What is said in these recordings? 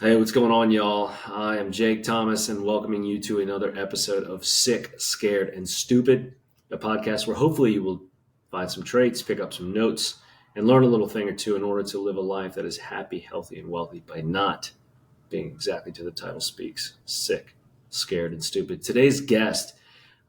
Hey, what's going on, y'all? I am Jake Thomas and welcoming you to another episode of Sick, Scared, and Stupid, a podcast where hopefully you will find some traits, pick up some notes, and learn a little thing or two in order to live a life that is happy, healthy, and wealthy by not being exactly to the title speaks, sick, scared, and stupid. Today's guest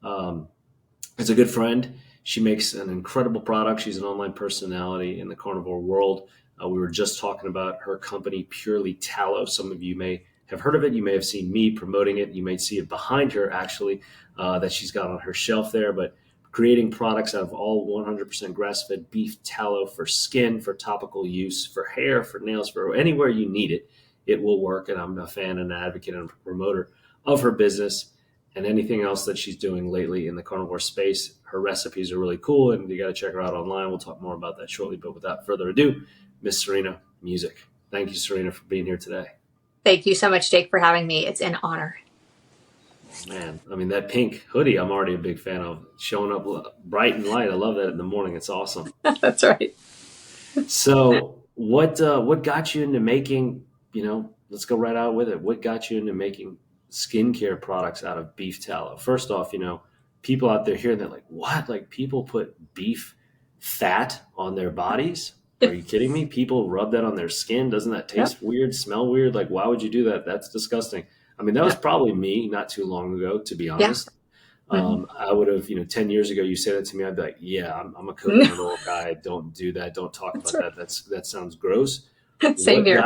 is a good friend. She makes an incredible product. She's an online personality in the carnivore world. We were just talking about her company, Purely Tallow. Some of you may have heard of it. You may have seen me promoting it. You may see it behind her, actually, that she's got on her shelf there. But creating products out of all 100% grass-fed beef tallow for skin, for topical use, for hair, for nails, for anywhere you need it, it will work. And I'm a fan and an advocate and a promoter of her business and anything else that she's doing lately in the carnivore space. Her recipes are really cool, and you got to check her out online. We'll talk more about that shortly. But without further ado, Miss Serena Musick. Thank you, Serena, for being here today. Thank you so much, Jake, for having me. It's an honor. Man, I mean, that pink hoodie, I'm already a big fan of. Showing up bright and light. I love that in the morning. It's awesome. That's right. So what got you into making, let's go right out with it. What got you into making skincare products out of beef tallow? First off, people out there hearing that, like, what? Like, people put beef fat on their bodies? Are you kidding me? People rub that on their skin. Doesn't that taste weird, smell weird? Like, why would you do that? That's disgusting. I mean, that was probably me not too long ago, to be honest. I would have, 10 years ago, you said that to me, I'd be like, yeah, I'm a coconut oil guy. Don't do that. Don't talk about that. That sounds gross. Same here.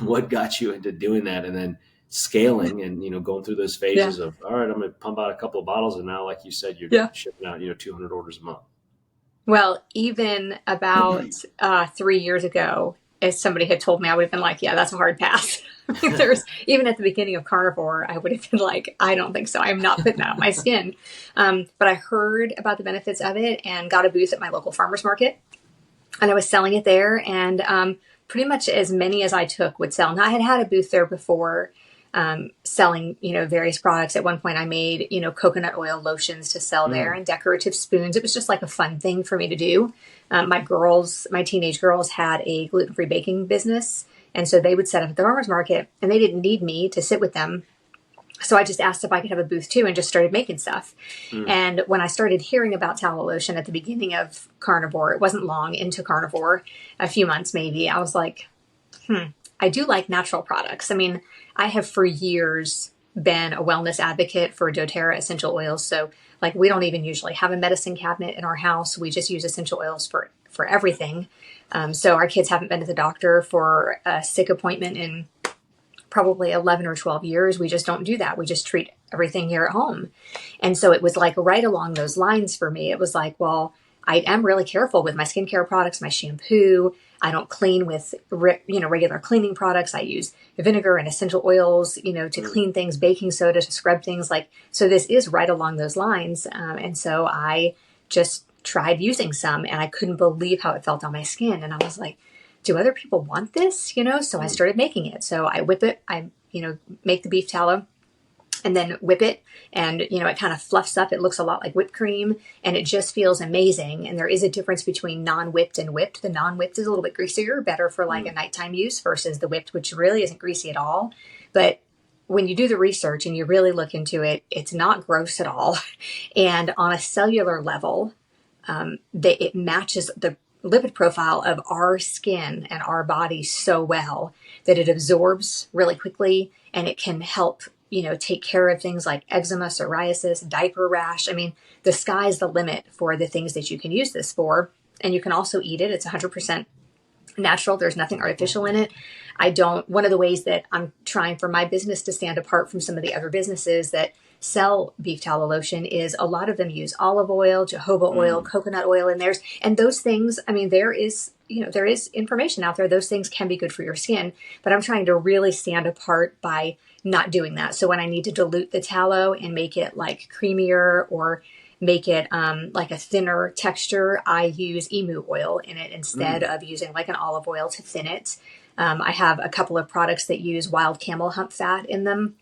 What got you into doing that and then scaling and, going through those phases of, all right, I'm going to pump out a couple of bottles. And now, like you said, you're shipping out, 200 orders a month. Well, even about 3 years ago, if somebody had told me, I would have been like, yeah, that's a hard pass. Even at the beginning of Carnivore, I would have been like, I don't think so. I'm not putting that on my skin. But I heard about the benefits of it and got a booth at my local farmer's market. And I was selling it there. And pretty much as many as I took would sell. Now, I had a booth there before, selling, various products. At one point I made, coconut oil lotions to sell there and decorative spoons. It was just like a fun thing for me to do. My teenage girls had a gluten-free baking business. And so they would set up at the farmer's market and they didn't need me to sit with them. So I just asked if I could have a booth too and just started making stuff. And when I started hearing about tallow lotion at the beginning of Carnivore, it wasn't long into Carnivore, a few months maybe, I was like, I do like natural products. I mean, I have for years been a wellness advocate for doTERRA essential oils. So like we don't even usually have a medicine cabinet in our house. We just use essential oils for everything. So our kids haven't been to the doctor for a sick appointment in probably 11 or 12 years. We just don't do that. We just treat everything here at home. And so it was like right along those lines for me. It was like, well, I am really careful with my skincare products, my shampoo. I don't clean with, regular cleaning products. I use vinegar and essential oils, to clean things, baking soda to scrub things so this is right along those lines. And so I just tried using some and I couldn't believe how it felt on my skin. And I was like, do other people want this? So I started making it. So I whip it, make the beef tallow and then whip it and, it kind of fluffs up. It looks a lot like whipped cream and it just feels amazing. And there is a difference between non-whipped and whipped. The non-whipped is a little bit greasier, better for like a nighttime use versus the whipped, which really isn't greasy at all. But when you do the research and you really look into it, it's not gross at all. And on a cellular level, it matches the lipid profile of our skin and our body so well that it absorbs really quickly and it can help take care of things like eczema, psoriasis, diaper rash. I mean, the sky's the limit for the things that you can use this for. And you can also eat it. It's 100% natural. There's nothing artificial in it. One of the ways that I'm trying for my business to stand apart from some of the other businesses that sell beef tallow lotion is a lot of them use olive oil, jojoba oil, coconut oil in theirs. And those things, I mean, there is information out there. Those things can be good for your skin, but I'm trying to really stand apart by not doing that. So when I need to dilute the tallow and make it like creamier or make it like a thinner texture, I use emu oil in it instead of using like an olive oil to thin it. I have a couple of products that use wild camel hump fat in them.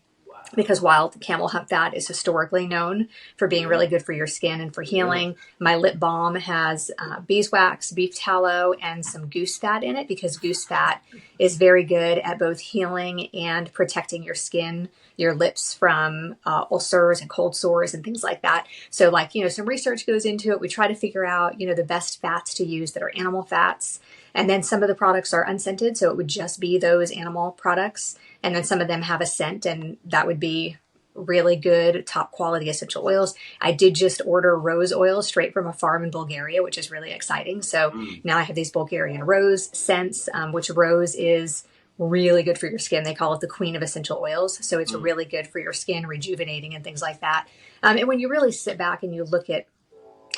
because wild camel hump fat is historically known for being really good for your skin and for healing. My lip balm has beeswax, beef tallow, and some goose fat in it, because goose fat is very good at both healing and protecting your skin, your lips from ulcers and cold sores and things like that. So like, some research goes into it. We try to figure out, the best fats to use that are animal fats. And then some of the products are unscented, so it would just be those animal products. And then some of them have a scent, and that would be really good, top quality essential oils. I did just order rose oil straight from a farm in Bulgaria, which is really exciting. So now I have these Bulgarian rose scents, which rose is really good for your skin. They call it the queen of essential oils. So it's really good for your skin, rejuvenating and things like that. And when you really sit back and you look at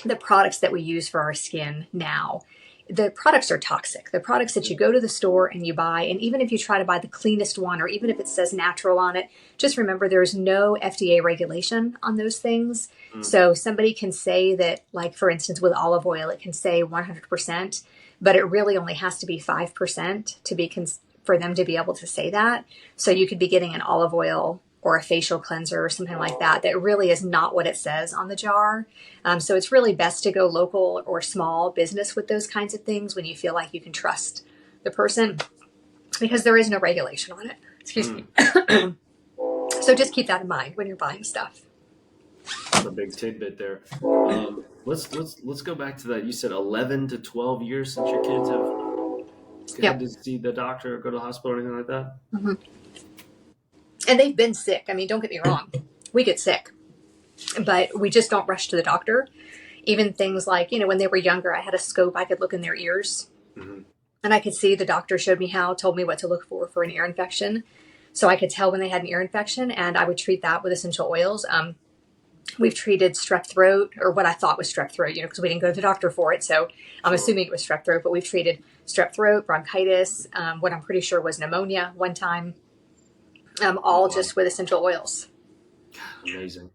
the products that we use for our skin now, the products are toxic. The products that you go to the store and you buy, and even if you try to buy the cleanest one, or even if it says natural on it, just remember there's no FDA regulation on those things. So somebody can say that, like for instance, with olive oil, it can say 100%, but it really only has to be 5% to be for them to be able to say that. So you could be getting an olive oil or a facial cleanser or something like that, that really is not what it says on the jar. So it's really best to go local or small business with those kinds of things when you feel like you can trust the person, because there is no regulation on it. Excuse me. So just keep that in mind when you're buying stuff. That's a big tidbit there. Let's go back to that. You said 11 to 12 years since your kids have had to see the doctor or go to the hospital or anything like that? Mm-hmm. And they've been sick. I mean, don't get me wrong. We get sick, but we just don't rush to the doctor. Even things like, when they were younger, I had a scope. I could look in their ears, and I could see the doctor showed me how, told me what to look for an ear infection. So I could tell when they had an ear infection, and I would treat that with essential oils. We've treated strep throat, or what I thought was strep throat, because we didn't go to the doctor for it. So I'm assuming it was strep throat, but we've treated strep throat, bronchitis, what I'm pretty sure was pneumonia one time. All just with essential oils. Amazing.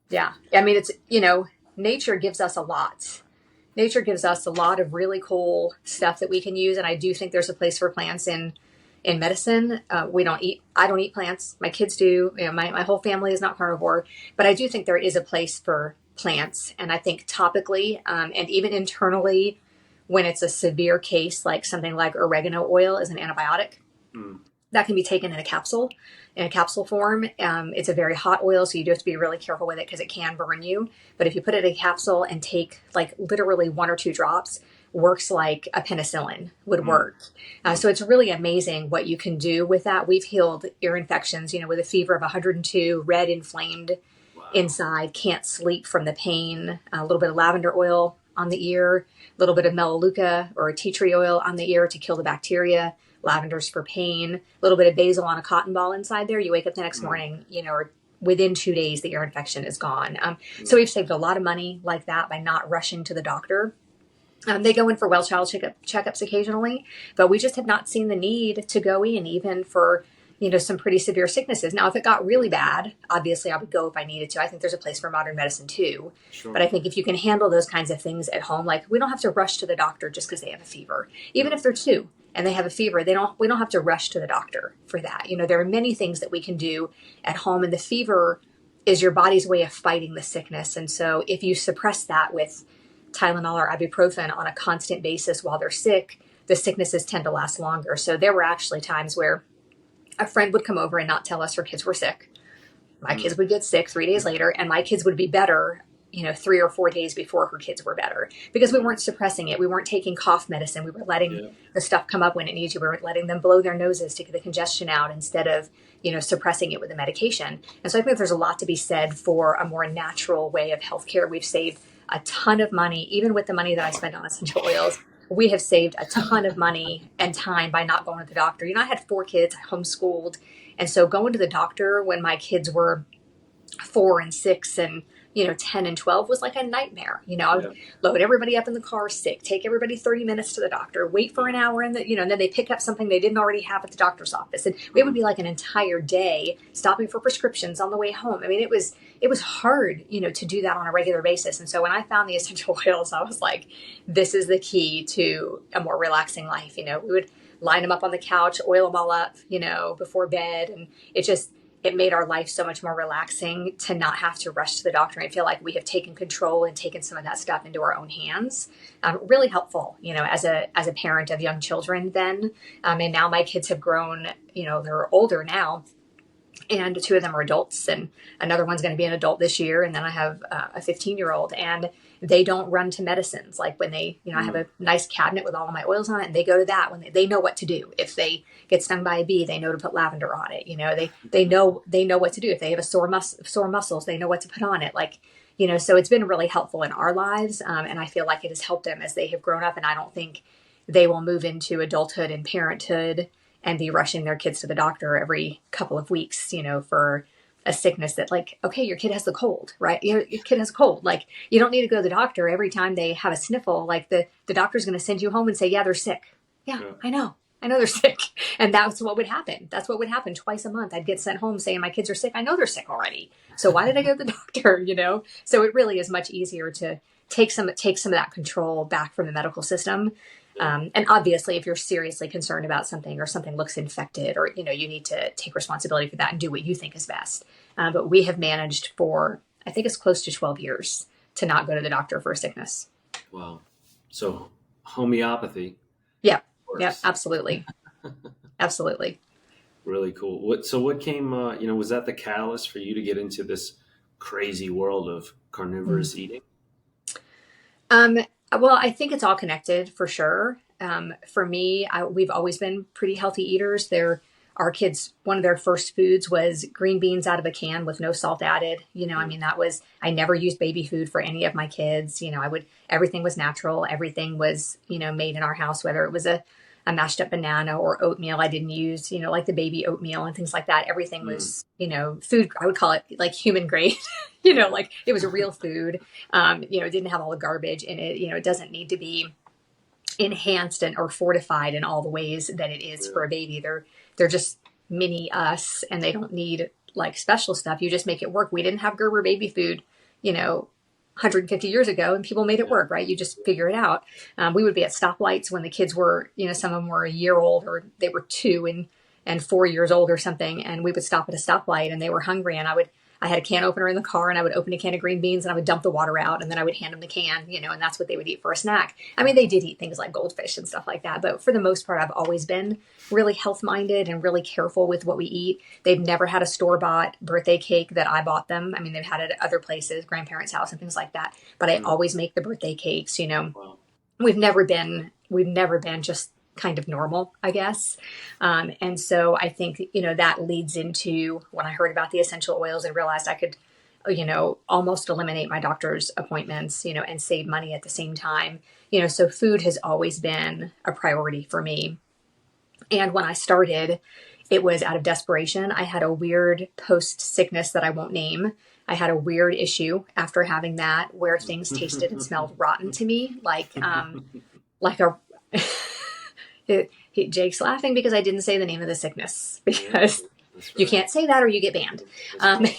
Yeah. I mean, it's, nature gives us a lot. Nature gives us a lot of really cool stuff that we can use. And I do think there's a place for plants in medicine. I don't eat plants. My kids do. My whole family is not carnivore, but I do think there is a place for plants. And I think topically, and even internally, when it's a severe case, like something like oregano oil is an antibiotic. That can be taken in a capsule form. It's a very hot oil, so you do have to be really careful with it because it can burn you. But if you put it in a capsule and take like literally 1 or 2 drops, works like a penicillin would work. So it's really amazing what you can do with that. We've healed ear infections, with a fever of 102, red, inflamed inside, can't sleep from the pain, a little bit of lavender oil on the ear, a little bit of melaleuca or tea tree oil on the ear to kill the bacteria. Lavender's for pain, a little bit of basil on a cotton ball inside there. You wake up the next morning, or within 2 days, the ear infection is gone. So we've saved a lot of money like that by not rushing to the doctor. They go in for well child checkups occasionally, but we just have not seen the need to go in even for, some pretty severe sicknesses. Now, if it got really bad, obviously I would go if I needed to. I think there's a place for modern medicine too. Sure. But I think if you can handle those kinds of things at home, like we don't have to rush to the doctor just because they have a fever. Even if they're 2 and they have a fever, we don't have to rush to the doctor for that. There are many things that we can do at home, and the fever is your body's way of fighting the sickness. And so if you suppress that with Tylenol or ibuprofen on a constant basis while they're sick, the sicknesses tend to last longer. So there were actually times where a friend would come over and not tell us her kids were sick. My kids would get sick 3 days later, and my kids would be better, 3 or 4 days before her kids were better, because we weren't suppressing it. We weren't taking cough medicine. We were letting the stuff come up when it needs to. We were letting them blow their noses to get the congestion out instead of, suppressing it with the medication. And so I think there's a lot to be said for a more natural way of healthcare. We've saved a ton of money, even with the money that I spend on essential oils. We have saved a ton of money and time by not going to the doctor. I had 4 kids, I homeschooled. And so going to the doctor when my kids were 4 and 6 and 10 and 12 was like a nightmare. I would load everybody up in the car sick, take everybody 30 minutes to the doctor, wait for an hour, and and then they pick up something they didn't already have at the doctor's office. And it would be like an entire day stopping for prescriptions on the way home. I mean, it was hard, to do that on a regular basis. And so when I found the essential oils, I was like, this is the key to a more relaxing life. We would line them up on the couch, oil them all up, before bed. And it made our life so much more relaxing to not have to rush to the doctor and feel like we have taken control and taken some of that stuff into our own hands. Really helpful, as a parent of young children then. And now my kids have grown, they're older now, and two of them are adults, and another one's going to be an adult this year. And then I have a 15-year-old, and they don't run to medicines. Like when they, I have a nice cabinet with all of my oils on it, and they go to that when they know what to do. If they get stung by a bee, they know to put lavender on it. They know what to do. If they have a sore muscles, they know what to put on it. So it's been really helpful in our lives. And I feel like it has helped them as they have grown up. And I don't think they will move into adulthood and parenthood and be rushing their kids to the doctor every couple of weeks, for a sickness that, like, okay, your kid has the cold, right? Your kid has a cold. Like, you don't need to go to the doctor every time they have a sniffle. Like the doctor's going to send you home and say, yeah, they're sick. Yeah, I know they're sick. And that's what would happen. That's what would happen twice a month. I'd get sent home saying my kids are sick. I know they're sick already. So why did I go to the doctor? So it really is much easier to take some of that control back from the medical system. And obviously, if you're seriously concerned about something or something looks infected, or, you need to take responsibility for that and do what you think is best. But we have managed for, I think it's close to 12 years to not go to the doctor for a sickness. Wow. So homeopathy. Yeah. Yeah, absolutely. Absolutely. Really cool. What came, was that the catalyst for you to get into this crazy world of carnivorous eating? Well, I think it's all connected for sure. For me, we've always been pretty healthy eaters. Our kids, one of their first foods was green beans out of a can with no salt added. I never used baby food for any of my kids. Everything was natural. Everything was, made in our house, whether it was a mashed up banana or oatmeal. I didn't use, like the baby oatmeal and things like that. Everything was, food. I would call it like human grade, like it was a real food. It didn't have all the garbage in it. It doesn't need to be enhanced or fortified in all the ways that it is for a baby. They're just mini us, and they don't need like special stuff. You just make it work. We didn't have Gerber baby food, 150 years ago, and people made it work, right? You just figure it out. We would be at stoplights when the kids were, some of them were a year old, or they were 2 and 4 years old or something. And we would stop at a stoplight and they were hungry. And I had a can opener in the car, and I would open a can of green beans and I would dump the water out, and then I would hand them the can, and that's what they would eat for a snack. I mean, they did eat things like goldfish and stuff like that, but for the most part, I've always been really health minded and really careful with what we eat. They've never had a store-bought birthday cake that I bought them. I mean, they've had it at other places, grandparents' house and things like that, but I always make the birthday cakes. Wow. We've never been just kind of normal, I guess. And so I think, that leads into when I heard about the essential oils and realized I could, almost eliminate my doctor's appointments, and save money at the same time. So food has always been a priority for me. And when I started, it was out of desperation. I had a weird post-sickness that I won't name. I had a weird issue after having that where things tasted and smelled rotten to me, like Jake's laughing because I didn't say the name of the sickness, because you can't say that or you get banned.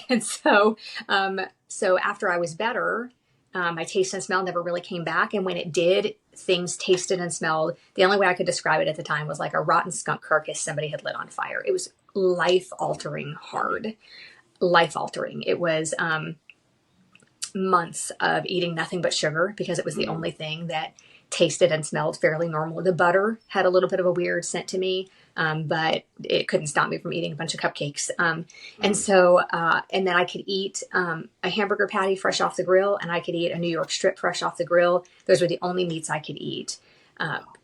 And so after I was better, my taste and smell never really came back. And when it did, things tasted and smelled. The only way I could describe it at the time was like a rotten skunk carcass somebody had lit on fire. It was life-altering hard. Life-altering. It was months of eating nothing but sugar because it was the only thing that tasted and smelled fairly normal. The butter had a little bit of a weird scent to me, but it couldn't stop me from eating a bunch of cupcakes. And then I could eat a hamburger patty fresh off the grill, and I could eat a New York strip fresh off the grill. Those were the only meats I could eat.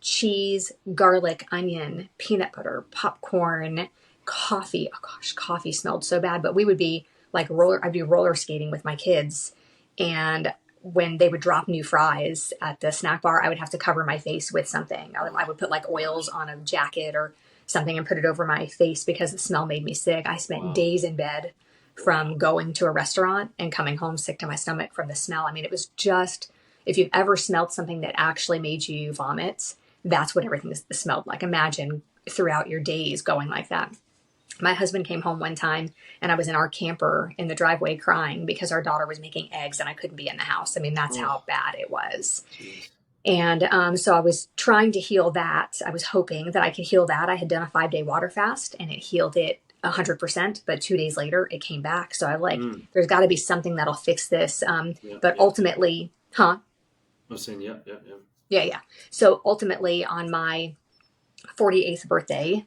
Cheese, garlic, onion, peanut butter, popcorn, coffee. Oh gosh, coffee smelled so bad, but we would be like I'd be roller skating with my kids, and when they would drop new fries at the snack bar, I would have to cover my face with something. I would put like oils on a jacket or something and put it over my face because the smell made me sick. I spent days in bed from going to a restaurant and coming home sick to my stomach from the smell. I mean, it was just, if you've ever smelled something that actually made you vomit, that's what everything smelled like. Imagine throughout your days going like that. My husband came home one time and I was in our camper in the driveway crying because our daughter was making eggs and I couldn't be in the house. I mean, that's how bad it was. And so I was trying to heal that. I was hoping that I could heal that. I had done a 5-day water fast and it healed it 100%, but 2 days later it came back. So I like, Mm. there's got to be something that'll fix this. Yeah, But yeah. ultimately, huh? I was saying, yeah, yeah, yeah. Yeah, yeah. So ultimately, on my 48th birthday,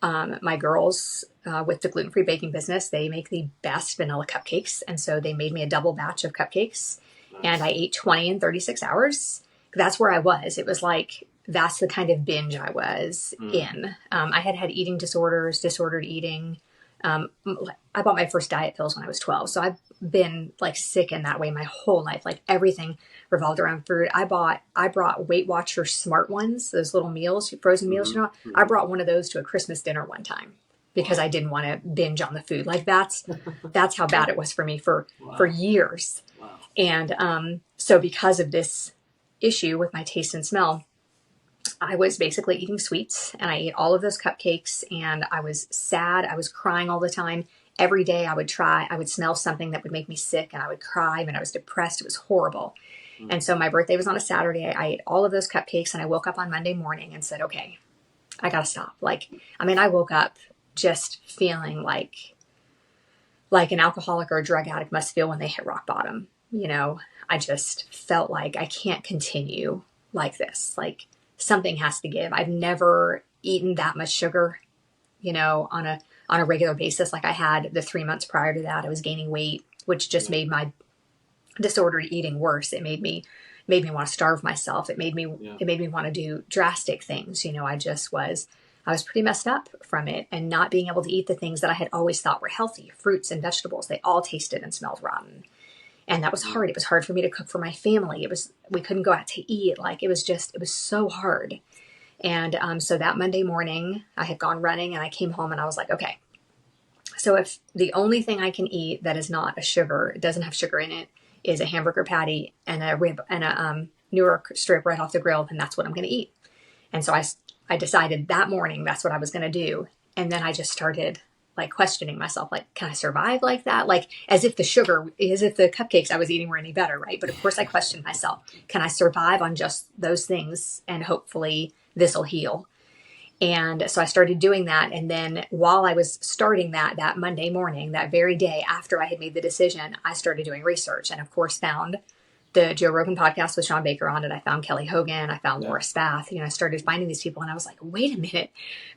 my girls with the gluten-free baking business, they make the best vanilla cupcakes. And so they made me a double batch of cupcakes and I Nice. ate 20 in 36 hours. That's where I was. It was like, that's the kind of binge I was Mm. in. I had eating disorders, disordered eating. Um, I bought my first diet pills when I was 12. So I've been like sick in that way my whole life. Like everything revolved around food. I brought Weight Watchers smart ones, those little meals, frozen meals, Mm-hmm. I Mm-hmm. brought one of those to a Christmas dinner one time because I Wow. didn't want to binge on the food. Like that's how bad Yeah. it was for me for Wow. years. Wow. And so because of this issue with my taste and smell, I was basically eating sweets and I ate all of those cupcakes and I was sad. I was crying all the time. Every day I would smell something that would make me sick and I would cry and I was depressed. It was horrible. Mm. And so my birthday was on a Saturday. I ate all of those cupcakes and I woke up on Monday morning and said, okay, I got to stop. Like, I mean, I woke up just feeling like an alcoholic or a drug addict must feel when they hit rock bottom. You know, I just felt like I can't continue like this. Like something has to give. I've never eaten that much sugar, on a regular basis. Like I had the 3 months prior to that, I was gaining weight, which just Yeah. made my disordered eating worse. It made me want to starve myself. Yeah. It made me want to do drastic things. I was pretty messed up from it and not being able to eat the things that I had always thought were healthy, fruits and vegetables. They all tasted and smelled rotten. And that was Mm. hard. It was hard for me to cook for my family. We couldn't go out to eat. Like it was so hard. And so that Monday morning I had gone running and I came home and I was like, okay, so if the only thing I can eat that is not a sugar, it doesn't have sugar in it, is a hamburger patty and a rib and a New York strip right off the grill, then that's what I'm going to eat. And so I decided that morning that's what I was going to do. And then I just started like questioning myself, like, can I survive like that? Like as if the cupcakes I was eating were any better, right? But of course I questioned myself, can I survive on just those things and hopefully this will heal? And so I started doing that. And then while I was starting that Monday morning, that very day after I had made the decision, I started doing research and of course found the Joe Rogan podcast with Sean Baker on it. I found Kelly Hogan. I found Yeah. Laura Spath. I started finding these people and I was like, wait a minute,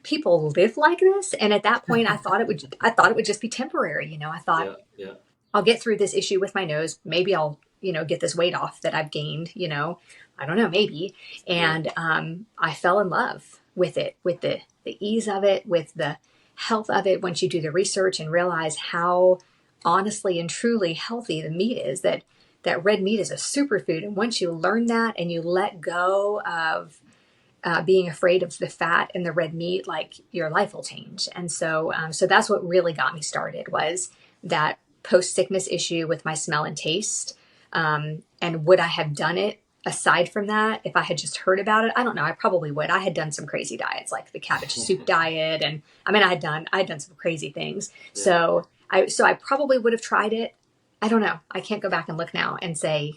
people live like this? And at that point I thought it would just be temporary. I thought Yeah. Yeah. I'll get through this issue with my nose. Maybe I'll, get this weight off that I've gained, I don't know, maybe. Yeah. And I fell in love with it, with the ease of it, with the health of it. Once you do the research and realize how honestly and truly healthy the meat is, that red meat is a superfood. And once you learn that and you let go of being afraid of the fat in the red meat, like your life will change. And so that's what really got me started was that post sickness issue with my smell and taste. And would I have done it aside from that if I had just heard about it? I don't know. I probably would. I had done some crazy diets like the cabbage soup diet, and I mean, I had done some crazy things. Yeah. So I probably would have tried it. I don't know. I can't go back and look now and say,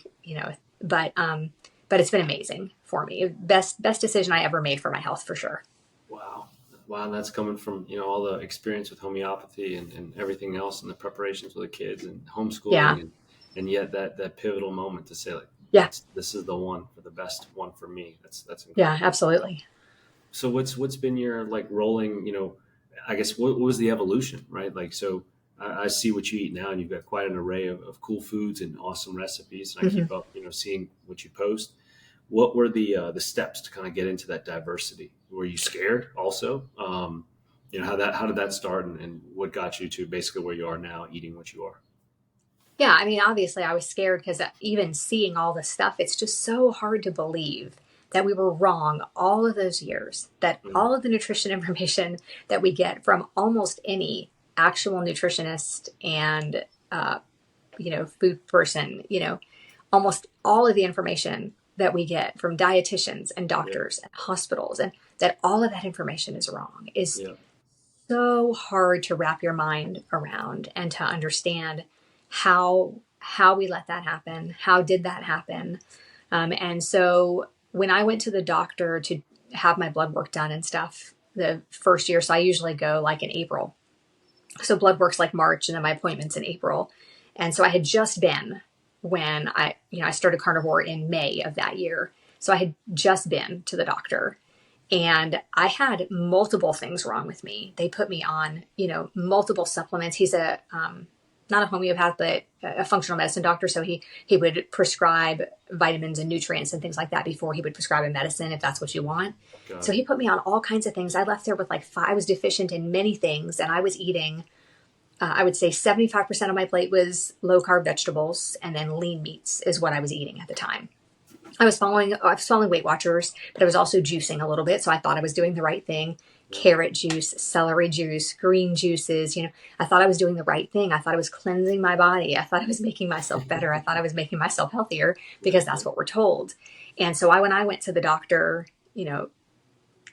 but it's been amazing for me. Best decision I ever made for my health for sure. Wow. Wow. And that's coming from, all the experience with homeopathy and everything else and the preparations with the kids and Yeah. homeschooling and yet that pivotal moment to say like, Yeah. this is the one for the best one for me. That's Yeah, incredible. absolutely. So what's been your like rolling, I guess what was the evolution, right? Like, so I see what you eat now and you've got quite an array of cool foods and awesome recipes. And I Hmm. keep up, seeing what you post. What were the steps to kind of get into that diversity? Were you scared also? How did that start and what got you to basically where you are now eating what you are? Yeah, I mean, obviously I was scared because even seeing all this stuff, it's just so hard to believe that we were wrong all of those years, that Mm. all of the nutrition information that we get from almost any actual nutritionist and, food person, almost all of the information that we get from dietitians and Yeah. doctors and hospitals, and that all of that information is wrong, is Yeah. so hard to wrap your mind around and to understand how we let that happen. How did that happen? And so when I went to the doctor to have my blood work done and stuff the first year, so I usually go like in April, So blood work's like March, and then my appointment's in April. And so I had just been when I started carnivore in May of that year. So I had just been to the doctor, and I had multiple things wrong with me. They put me on, multiple supplements. He's not a homeopath, but a functional medicine doctor. So he would prescribe vitamins and nutrients and things like that before he would prescribe a medicine, if that's what you want. So he put me on all kinds of things. I left there with I was deficient in many things, and I was eating, I would say 75% of my plate was low carb vegetables, and then lean meats is what I was eating at the time. I was following Weight Watchers, but I was also juicing a little bit. So I thought I was doing the right thing. Carrot juice, celery juice, green juices. I thought I was doing the right thing. I thought I was cleansing my body. I thought I was making myself better. I thought I was making myself healthier, because that's what we're told. And so when I went to the doctor,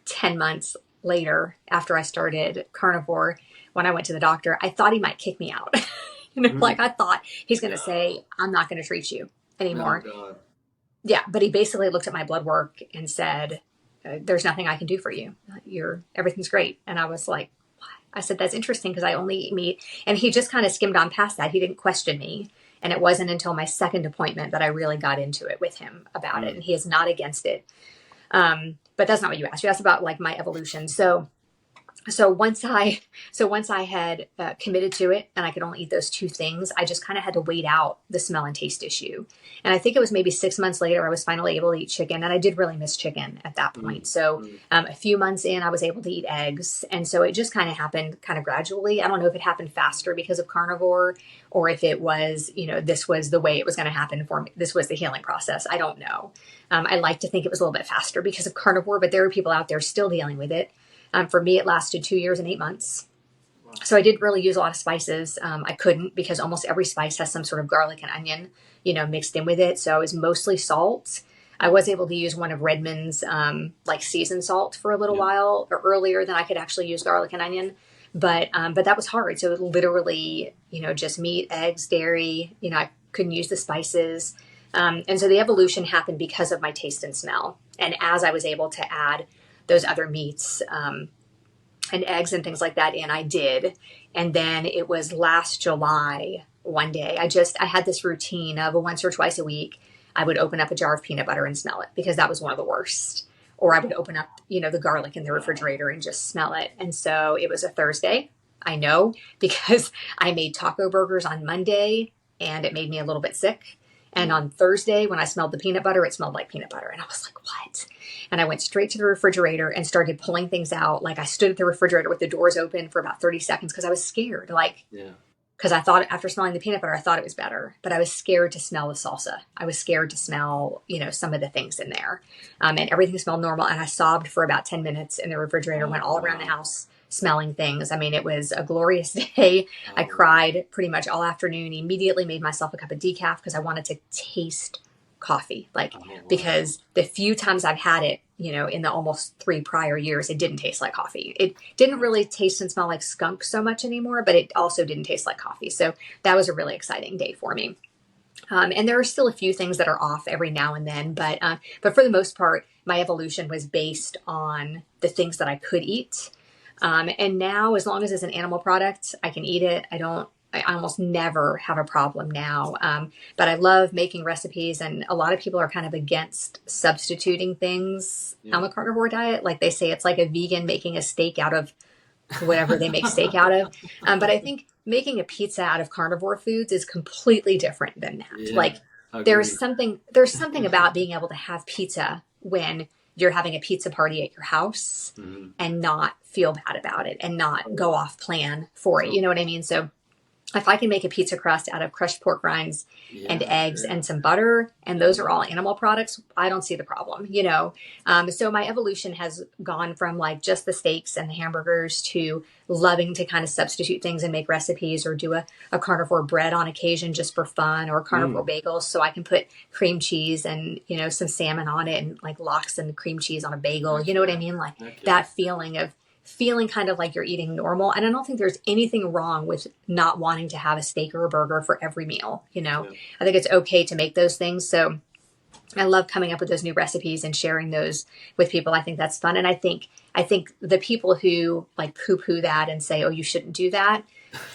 10 months later, after I started carnivore, when I went to the doctor, I thought he might kick me out. I thought he's going to say, I'm not going to treat you anymore. Oh, God. Yeah, but he basically looked at my blood work and said, there's nothing I can do for you. Everything's great. And I was like, what? I said, that's interesting, because I only eat meat. And he just kind of skimmed on past that. He didn't question me. And it wasn't until my second appointment that I really got into it with him about it. And he is not against it. But that's not what you asked. You asked about my evolution. So once I had committed to it, and I could only eat those two things, I just kind of had to wait out the smell and taste issue. And I think it was maybe 6 months later, I was finally able to eat chicken, and I did really miss chicken at that point. So a few months in, I was able to eat eggs. And so it just kind of happened kind of gradually. I don't know if it happened faster because of carnivore, or if it was, this was the way it was going to happen for me. This was the healing process. I don't know. I like to think it was a little bit faster because of carnivore, but there are people out there still dealing with it. For me, it lasted 2 years and 8 months. So I didn't really use a lot of spices. I couldn't, because almost every spice has some sort of garlic and onion, mixed in with it. So it was mostly salt. I was able to use one of Redmond's seasoned salt for a little while, or earlier than I could actually use garlic and onion. But that was hard. So it literally, just meat, eggs, dairy. I couldn't use the spices. And so the evolution happened because of my taste and smell. And as I was able to add those other meats and eggs and things like that in, I did. And then it was last July, one day, I had this routine of once or twice a week, I would open up a jar of peanut butter and smell it, because that was one of the worst. Or I would open up, the garlic in the refrigerator and just smell it. And so it was a Thursday, I know, because I made taco burgers on Monday, and it made me a little bit sick. And on Thursday, when I smelled the peanut butter, it smelled like peanut butter. And I was like, what? And I went straight to the refrigerator and started pulling things out. I stood at the refrigerator with the doors open for about 30 seconds, because I was scared. Because I thought, after smelling the peanut butter, I thought it was better. But I was scared to smell the salsa. I was scared to smell, some of the things in there. And everything smelled normal. And I sobbed for about 10 minutes in the refrigerator, went all around the house smelling things. I mean, it was a glorious day. I cried pretty much all afternoon, immediately made myself a cup of decaf, because I wanted to taste coffee. Because the few times I've had it, in the almost 3 prior years, it didn't taste like coffee. It didn't really taste and smell like skunk so much anymore, but it also didn't taste like coffee. So that was a really exciting day for me. And there are still a few things that are off every now and then, but for the most part, my evolution was based on the things that I could eat. And now, as long as it's an animal product, I can eat it. I almost never have a problem now. But I love making recipes, and a lot of people are kind of against substituting things on the carnivore diet. They say it's like a vegan making a steak out of whatever they make steak out of. But I think making a pizza out of carnivore foods is completely different than that. There's something about being able to have pizza when you're having a pizza party at your house and not feel bad about it and not go off plan for it. You know what I mean? So if I can make a pizza crust out of crushed pork rinds and eggs and some butter, and those are all animal products, I don't see the problem, So my evolution has gone from just the steaks and the hamburgers to loving to kind of substitute things and make recipes, or do a carnivore bread on occasion just for fun, or carnivore bagels. So I can put cream cheese and, some salmon on it, and lox and cream cheese on a bagel. You know what I mean? That feeling of feeling kind of like you're eating normal. And I don't think there's anything wrong with not wanting to have a steak or a burger for every meal. I think it's okay to make those things. So I love coming up with those new recipes and sharing those with people. I think that's fun. And I think the people who poo-poo that and say, oh, you shouldn't do that,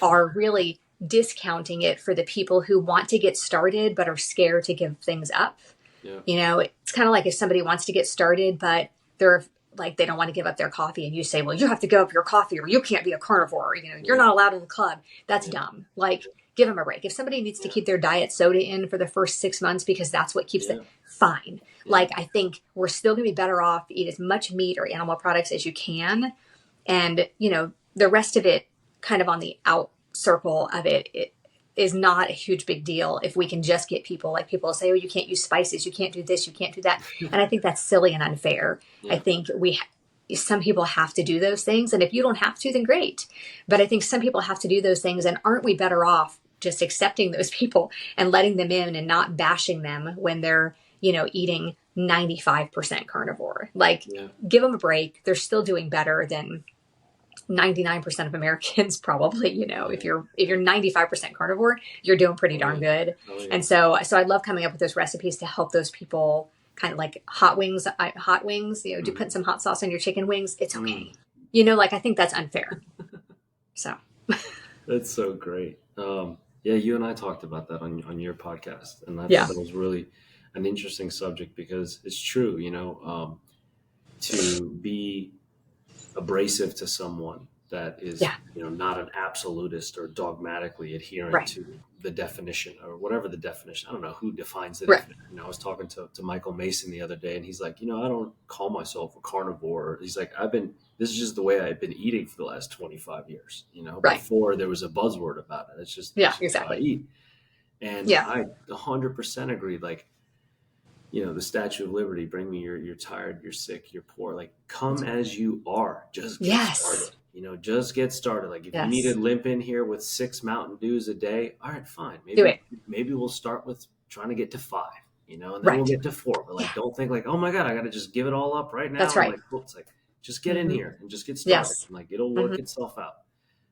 are really discounting it for the people who want to get started but are scared to give things up. Yeah. It's kind of like if somebody wants to get started, but they're like, they don't want to give up their coffee. And you say, well, you have to give up your coffee or you can't be a carnivore. You're not allowed in the club. That's dumb. Like, give them a break. If somebody needs to keep their diet soda in for the first 6 months because that's what keeps it fine. Like, I think we're still going to be better off eat as much meat or animal products as you can. And, the rest of it kind of on the out circle of it is not a huge big deal if we can just get people, like people say, oh, you can't use spices, you can't do this, you can't do that. And I think that's silly and unfair. I think some people have to do those things. And if you don't have to, then great. But I think some people have to do those things. And aren't we better off just accepting those people and letting them in and not bashing them when they're, eating 95% carnivore? Like, give them a break. They're still doing better than 99% of Americans probably. If you're 95% carnivore, you're doing pretty darn good. And so I love coming up with those recipes to help those people, kind of like hot wings, do put some hot sauce on your chicken wings. It's okay. I think that's unfair. So that's so great. You and I talked about that on your podcast, and I thought that was really an interesting subject because it's true, to be abrasive to someone that is, not an absolutist or dogmatically adherent to the definition or whatever the definition. I don't know who defines it. I was talking to Michael Mason the other day, and he's like, I don't call myself a carnivore. He's like, this is just the way I've been eating for the last 25 years. Before there was a buzzword about it. It's just exactly how I eat. And I 100% agree. Like, the Statue of Liberty, bring me, you're tired, you're sick, you're poor, like come as you are, just get started, just get started. Like if you need to limp in here with 6 Mountain Dews a day, all right, fine. Maybe we'll start with trying to get to 5, and then we'll get to 4, but like, don't think like, oh my God, I got to just give it all up right now. That's right. Like, it's like, just get in here and just get started. And like, it'll work itself out.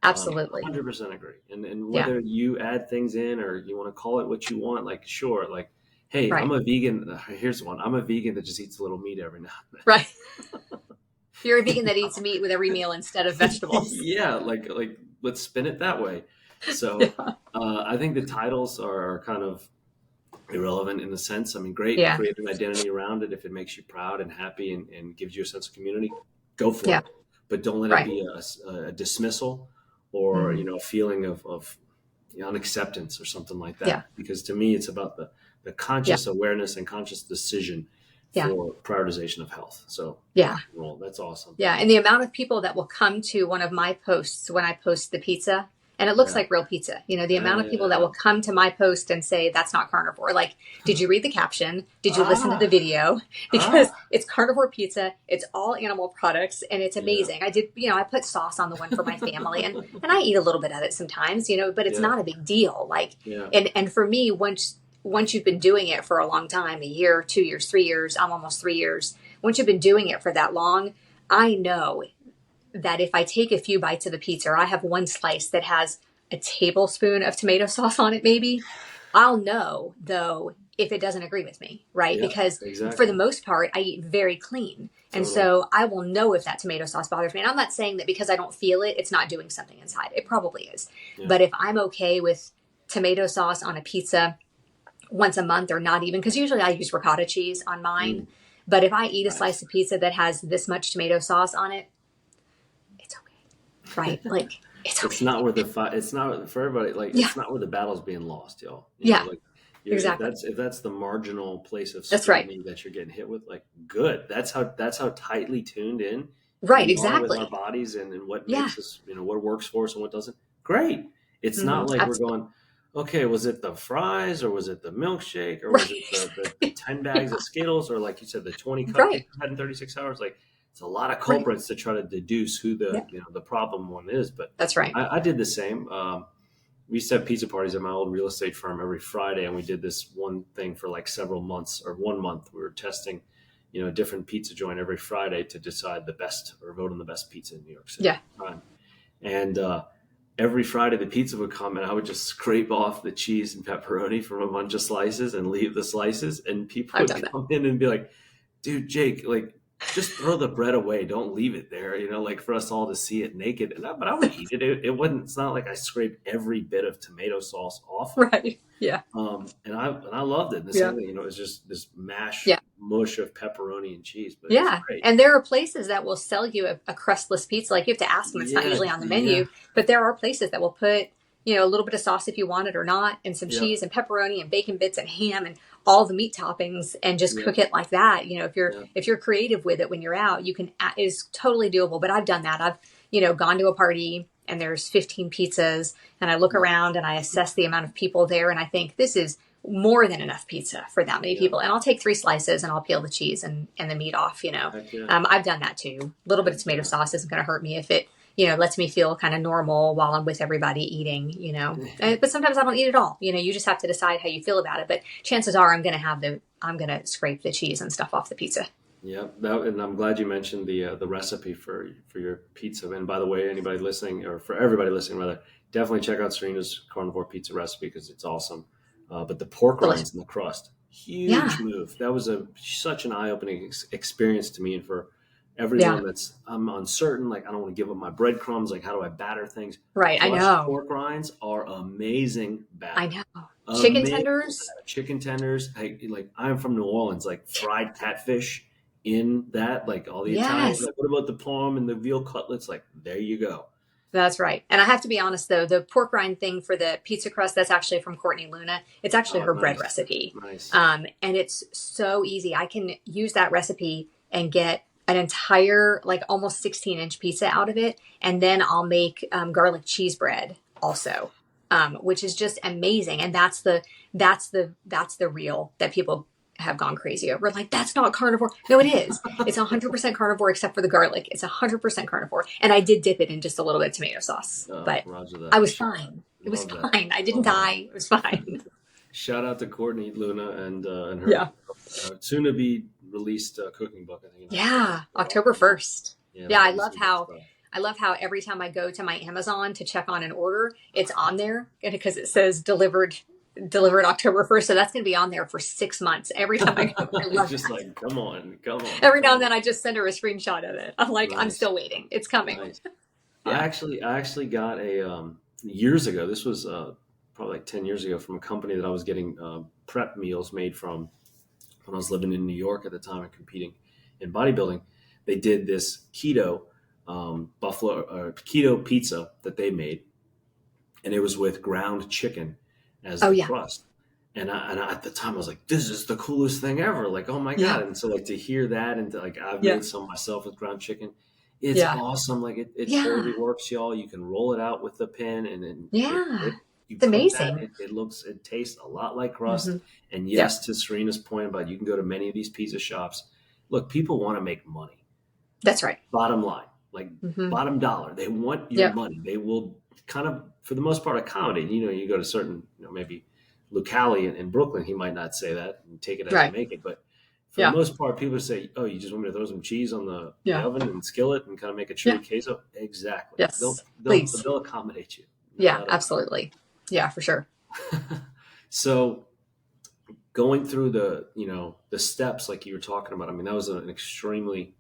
Absolutely. 100% agree. And whether you add things in or you want to call it what you want, like, sure. Like, hey, I'm a vegan. Here's one. I'm a vegan that just eats a little meat every now and then. Right. You're a vegan that eats meat with every meal instead of vegetables. Like let's spin it that way. So I think the titles are kind of irrelevant in a sense. I mean, great. Create an identity around it if it makes you proud and happy and gives you a sense of community. Go for it. But don't let it be a dismissal or, a feeling of unacceptance or something like that. Because to me, it's about the conscious awareness and conscious decision for prioritization of health. So well, that's awesome. Yeah. And the amount of people that will come to one of my posts when I post the pizza, and it looks like real pizza, the amount of people that will come to my post and say, that's not carnivore. Like, did you read the caption? Did you listen to the video? Because it's carnivore pizza. It's all animal products and it's amazing. I did, I put sauce on the one for my family and I eat a little bit of it sometimes, but it's not a big deal. Like, and for me, once you've been doing it for a long time, a year, 2 years, 3 years, I'm almost 3 years. Once you've been doing it for that long, I know that if I take a few bites of the pizza, or I have one slice that has a tablespoon of tomato sauce on it, maybe, I'll know though if it doesn't agree with me, right? Because for the most part, I eat very clean. And so I will know if that tomato sauce bothers me. And I'm not saying that because I don't feel it, it's not doing something inside. It probably is. But if I'm okay with tomato sauce on a pizza once a month or not even, because usually I use ricotta cheese on mine. But if I eat a slice of pizza that has this much tomato sauce on it, it's okay, right? Like, it's okay. It's not where it's not for everybody. Like, it's not where the battle's being lost, y'all. Exactly. If that's the marginal place of scrutiny that you're getting hit with, like, good. That's how tightly tuned in. Right. Exactly. With our bodies and what makes us, what works for us and what doesn't. Great. It's not like we're going, okay, was it the fries or was it the milkshake or was it the 10 bags of Skittles or, like you said, the 20 cups you had in 36 hours? Like, it's a lot of culprits to try to deduce who the the problem one is. But that's right. I did the same. We used to have pizza parties at my old real estate firm every Friday, and we did this one thing for like several months or 1 month. We were testing, a different pizza joint every Friday to decide the best or vote on the best pizza in New York City. And every Friday the pizza would come and I would just scrape off the cheese and pepperoni from a bunch of slices and leave the slices. And people would come in and be like, dude, Jake, like, just throw the bread away. Don't leave it there, like for us all to see it naked. But I would eat it. It wasn't, it's not like I scraped every bit of tomato sauce off of it. Right. Yeah. And I loved it. And the Yeah. same thing, it was just this Yeah. mush of pepperoni and cheese, but it was Yeah. great. And there are places that will sell you a crustless pizza. Like you have to ask them. It's not usually on the menu, but there are places that will put, a little bit of sauce if you want it or not, and some cheese and pepperoni and bacon bits and ham and all the meat toppings, and just cook it like that. If you're creative with it when you're out, you can, it is totally doable. But I've done that. I've, gone to a party and there's 15 pizzas, and I look around and I assess the amount of people there, and I think this is more than enough pizza for that many people. And I'll take 3 slices and I'll peel the cheese and the meat off, I've done that too. A little bit of tomato sauce isn't going to hurt me if it, lets me feel kind of normal while I'm with everybody eating, but sometimes I don't eat it all. You just have to decide how you feel about it. But chances are I'm going to scrape the cheese and stuff off the pizza. Yeah, and I'm glad you mentioned the recipe for your pizza. And by the way, anybody listening, or for everybody listening rather, definitely check out Serena's carnivore pizza recipe because it's awesome. But the pork rinds in the crust, huge move. That was such an eye-opening experience to me, and for everyone that's I'm uncertain, like I don't want to give up my breadcrumbs. Like, how do I batter things? Right, Crushed I know. pork rinds are amazing batter. I know. Chicken tenders. I'm from New Orleans. Like fried catfish in that, like all the Italians. Like, what about the palm and the veal cutlets? Like, there you go. That's right. And I have to be honest, though, the pork rind thing for the pizza crust, that's actually from Courtney Luna. It's actually her bread recipe. Nice. And it's so easy. I can use that recipe and get an entire, like almost 16-inch pizza out of it. And then I'll make garlic cheese bread also, which is just amazing. And that's the reel that people have gone crazy over. Like, that's not carnivore. No, it is. It's 100% carnivore except for the garlic. It's 100% carnivore. And I did dip it in just a little bit of tomato sauce, but I was fine. It was fine. I didn't die. It was fine. Shout out to Courtney Luna and her soon to be released cooking book. I think. Yeah, October 1st. Yeah, I love how every time I go to my Amazon to check on an order, it's on there because it says delivered October 1st. So that's going to be on there for 6 months. Every time I go, I love just that. Like, come on. Every now and then I just send her a screenshot of it. I'm like, nice. I'm still waiting. It's coming. Nice. I actually got a, years ago, this was probably like 10 years ago, from a company that I was getting prep meals made from when I was living in New York at the time and competing in bodybuilding. They did this keto keto pizza that they made, and it was with ground chicken as the crust. And I, at the time I was like, this is the coolest thing ever. Like, oh my God. And so like to hear that, and to, like, I've made some myself with ground chicken. It's awesome. Like it totally works, y'all. You can roll it out with the pin, and then it's amazing. It tastes a lot like crust. Mm-hmm. And yes, to Serena's point about you can go to many of these pizza shops. Look, people want to make money. That's right. Bottom line, like bottom dollar. They want your money. They will kind of, for the most part, accommodate. You go to certain, maybe Lucali in Brooklyn, he might not say that and take it as they make it. But for the most part, people say, oh, you just want me to throw some cheese on the oven and skillet and kind of make a chili queso? Exactly. Yes. They'll accommodate you. Yeah, absolutely. Yeah, for sure. So going through the steps like you were talking about, I mean, that was an extremely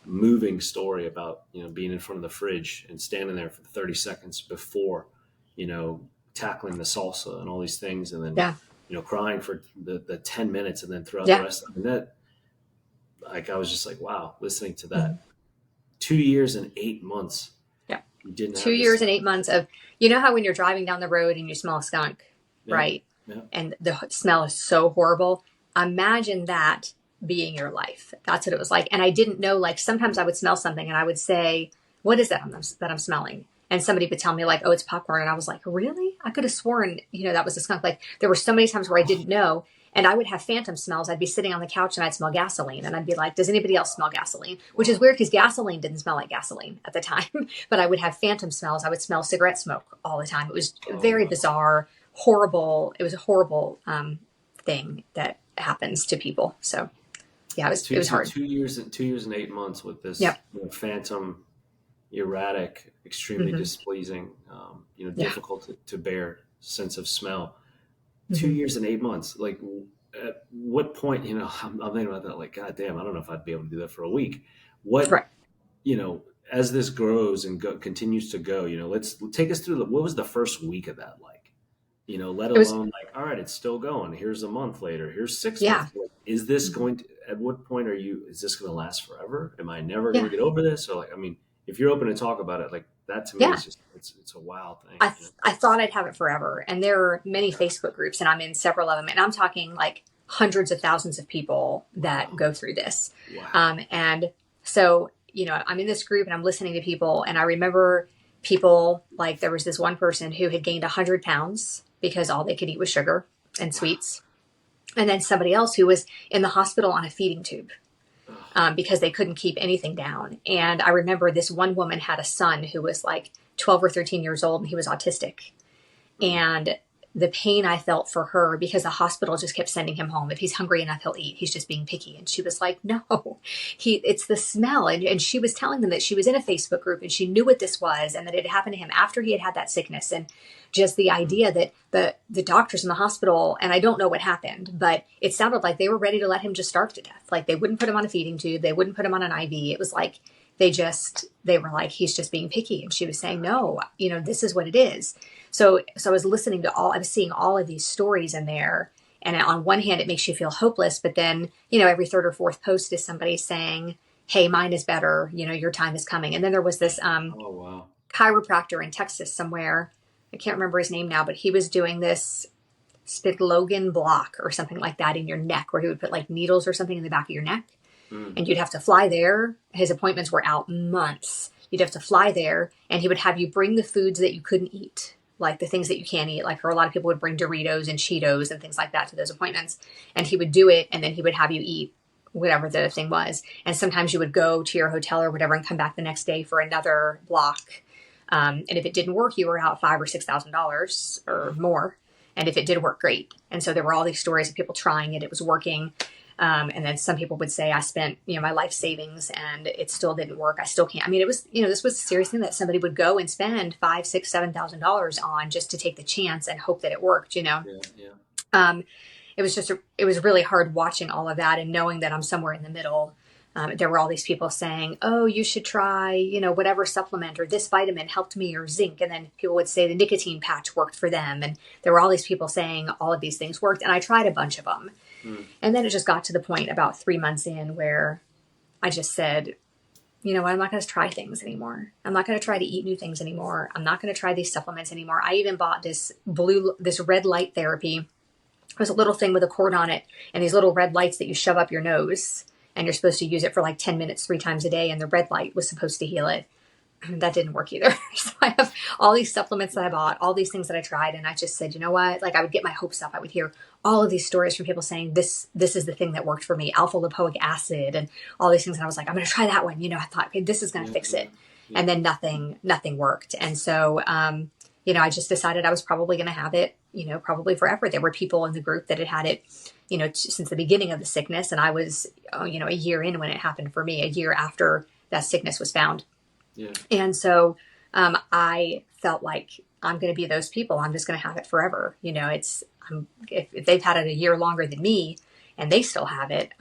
moving story about, being in front of the fridge and standing there for 30 seconds before, tackling the salsa and all these things. And then, crying for the 10 minutes and then throughout the rest of it. And that, like, I was just like, wow, listening to that. 2 years and 8 months. Yeah. You didn't have 2 years and 8 months of, how when you're driving down the road and you smell a skunk, right? Yeah. And the smell is so horrible. Imagine that being your life. That's what it was like. And I didn't know, like, sometimes I would smell something and I would say, what is that I'm smelling? And somebody would tell me, like, oh, it's popcorn. And I was like, really? I could have sworn, that was a skunk. Like, there were so many times where I didn't know. And I would have phantom smells. I'd be sitting on the couch and I'd smell gasoline. And I'd be like, does anybody else smell gasoline? Which is weird because gasoline didn't smell like gasoline at the time. But I would have phantom smells. I would smell cigarette smoke all the time. It was very bizarre, horrible. It was a horrible thing that happens to people. So, yeah, it was hard. 2 years and 8 months with this phantom, erratic, extremely displeasing, difficult to bear sense of smell. 2 years and 8 months. Like, at what point, I'm thinking about that, like, God damn, I don't know if I'd be able to do that for a week. What, Right. as this grows and continues to go, let's take us through what was the first week of that like? Let It was, alone like, all right, it's still going. Here's a month later. Here's 6 months. yeah. Is this Mhm. at what point is this going to last forever? Am I never going to Yeah. get over this? Or like, I mean, if you're open to talk about it, like that to me Yeah. is just, it's a wow thing. I thought I'd have it forever. And there are many Facebook groups, and I'm in several of them. And I'm talking like hundreds of thousands of people that Wow. go through this. Wow. And so, I'm in this group and I'm listening to people. And I remember people, like, there was this one person who had gained 100 pounds because all they could eat was sugar and Wow. sweets. And then somebody else who was in the hospital on a feeding tube. Because they couldn't keep anything down. And I remember this one woman had a son who was like 12 or 13 years old, and he was autistic. Mm. And the pain I felt for her, because the hospital just kept sending him home. If he's hungry enough, he'll eat. He's just being picky. And she was like, no, it's the smell. And she was telling them that she was in a Facebook group and she knew what this was, and that it happened to him after he had had that sickness. And just the idea that the doctors in the hospital, and I don't know what happened, but it sounded like they were ready to let him just starve to death. Like, they wouldn't put him on a feeding tube. They wouldn't put him on an IV. It was like, they were like, he's just being picky. And she was saying, no, this is what it is. So I was I was seeing all of these stories in there. And on one hand, it makes you feel hopeless. But then, every third or fourth post is somebody saying, hey, mine is better. Your time is coming. And then there was this Oh, wow. chiropractor in Texas somewhere. I can't remember his name now, but he was doing this Spitlogan block or something like that in your neck, where he would put like needles or something in the back of your neck. Mm. And you'd have to fly there. His appointments were out months. You'd have to fly there, and he would have you bring the foods that you couldn't eat, like the things that you can't eat. Like, or a lot of people would bring Doritos and Cheetos and things like that to those appointments. And he would do it, and then he would have you eat whatever the thing was. And sometimes you would go to your hotel or whatever and come back the next day for another block. And if it didn't work, you were out $5,000 or $6,000 or more. And if it did work, great. And so there were all these stories of people trying it. It was working. And then some people would say, I spent, my life savings and it still didn't work. I still can't. I mean, it was, this was a serious thing that somebody would go and spend $5,000, $6,000, $7,000 on just to take the chance and hope that it worked, Yeah, yeah. It was really hard watching all of that and knowing that I'm somewhere in the middle. There were all these people saying, oh, you should try, whatever supplement, or this vitamin helped me, or zinc. And then people would say the nicotine patch worked for them. And there were all these people saying all of these things worked. And I tried a bunch of them. Mm. And then it just got to the point about 3 months in where I just said, I'm not going to try things anymore. I'm not going to try to eat new things anymore. I'm not going to try these supplements anymore. I even bought this red light therapy. It was a little thing with a cord on it and these little red lights that you shove up your nose. And you're supposed to use it for like 10 minutes 3 times a day. And the red light was supposed to heal it. That didn't work either. So I have all these supplements that I bought, all these things that I tried. And I just said, you know what? Like, I would get my hopes up. I would hear all of these stories from people saying, this is the thing that worked for me, alpha lipoic acid and all these things. And I was like, I'm going to try that one. I thought, okay, this is going to fix it. Yeah. And then nothing worked. And so, I just decided I was probably going to have it, probably forever. There were people in the group that had had it, since the beginning of the sickness. And I was, a year in when it happened for me, a year after that sickness was found. Yeah. And so I felt like I'm going to be those people. I'm just going to have it forever. If they've had it a year longer than me and they still have it.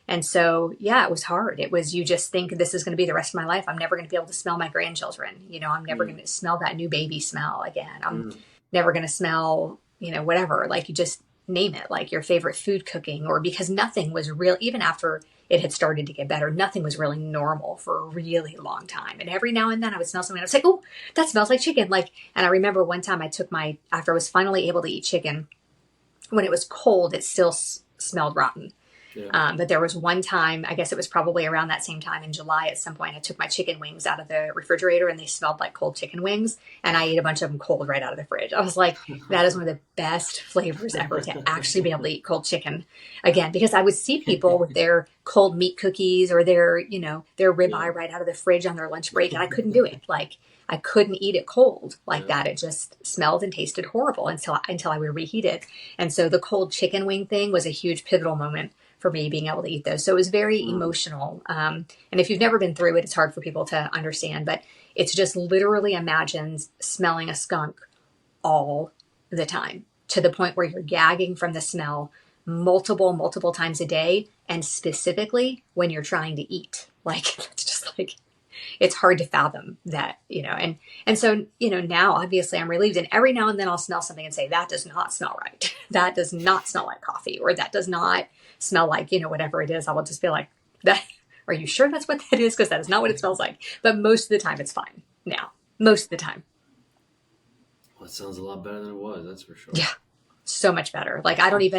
And so, yeah, it was hard. It was, you just think this is going to be the rest of my life. I'm never going to be able to smell my grandchildren. I'm never going to smell that new baby smell again. I'm never going to smell, whatever, like, you just name it, like your favorite food cooking, or because nothing was real, even after it had started to get better, nothing was really normal for a really long time. And every now and then I would smell something. I was like, oh, that smells like chicken. And I remember one time after I was finally able to eat chicken, when it was cold, it still smelled rotten. Yeah. But there was one time, I guess it was probably around that same time in July at some point, I took my chicken wings out of the refrigerator and they smelled like cold chicken wings. And I ate a bunch of them cold right out of the fridge. I was like, that is one of the best flavors ever, to actually be able to eat cold chicken again, because I would see people with their cold meat cookies or their ribeye right out of the fridge on their lunch break. And I couldn't do it. Like, I couldn't eat it cold like that. It just smelled and tasted horrible until I would reheat it. And so the cold chicken wing thing was a huge pivotal moment for me, being able to eat those. So it was very emotional. And if you've never been through it, it's hard for people to understand, but it's just literally imagine smelling a skunk all the time, to the point where you're gagging from the smell, multiple times a day, and specifically when you're trying to eat. Like, it's just like, it's hard to fathom that, and so, now obviously I'm relieved, and every now and then I'll smell something and say, that does not smell right. That does not smell like coffee, or that does not smell like, whatever it is. I will just be like, that, are you sure that's what that is? Because that is not what it smells like. But most of the time it's fine now. Most of the time. Well, it sounds a lot better than it was. That's for sure. Yeah. So much better. Like, I hardly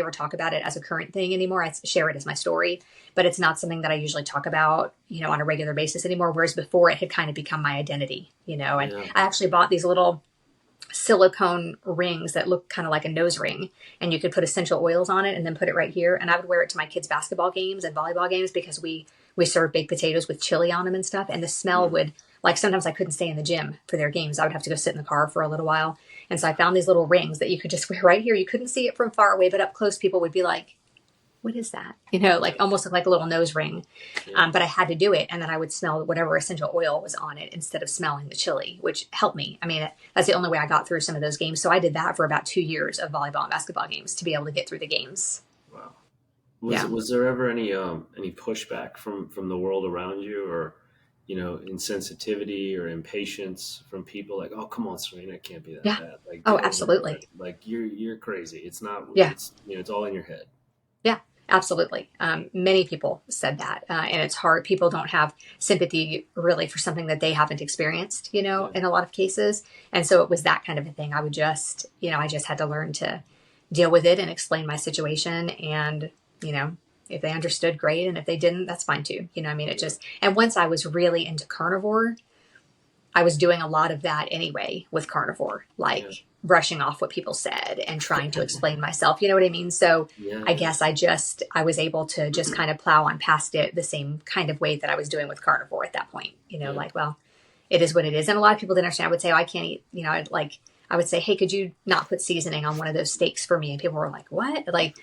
ever talk about it as a current thing anymore. I share it as my story, but it's not something that I usually talk about, on a regular basis anymore. Whereas before it had kind of become my identity, and yeah. I actually bought these little silicone rings that look kind of like a nose ring, and you could put essential oils on it and then put it right here. And I would wear it to my kids' basketball games and volleyball games because we served baked potatoes with chili on them and stuff. And the smell would, like, sometimes I couldn't stay in the gym for their games. I would have to go sit in the car for a little while. And so I found these little rings that you could just wear right here. You couldn't see it from far away, but up close people would be like, what is that? Like almost look like a little nose ring. But I had to do it. And then I would smell whatever essential oil was on it instead of smelling the chili, which helped me. I mean, that's the only way I got through some of those games. So I did that for about 2 years of volleyball and basketball games to be able to get through the games. Wow. Was there ever any pushback from the world around you, or insensitivity or impatience from people like, oh, come on, Serena, it can't be that bad. Like, oh, absolutely. Like you're crazy. It's not, it's all in your head. Yeah, absolutely. Many people said that. And it's hard. People don't have sympathy really for something that they haven't experienced, in a lot of cases. And so it was that kind of a thing. I would just, I just had to learn to deal with it and explain my situation. And, if they understood, great. And if they didn't, that's fine too. And once I was really into carnivore, I was doing a lot of that anyway with carnivore, like brushing off what people said and trying to explain myself. You know what I mean? So I guess I was able to just kind of plow on past it the same kind of way that I was doing with carnivore at that point, like, well, it is what it is. And a lot of people didn't understand. I would say, oh, I can't eat, I would say, hey, could you not put seasoning on one of those steaks for me? And people were like, what? Like,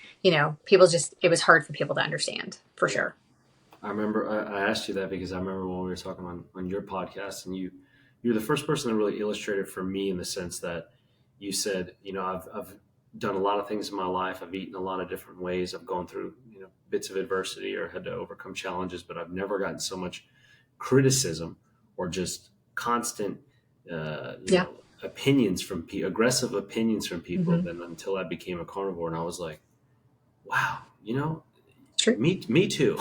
people just, it was hard for people to understand, for sure. I remember I asked you that because I remember when we were talking on your podcast, and you're the first person that really illustrated for me in the sense that you said, I've done a lot of things in my life. I've eaten a lot of different ways. I've gone through, bits of adversity or had to overcome challenges, but I've never gotten so much criticism or just constant, opinions from people, aggressive opinions from people than until I became a carnivore. And I was like, wow, True. Me too.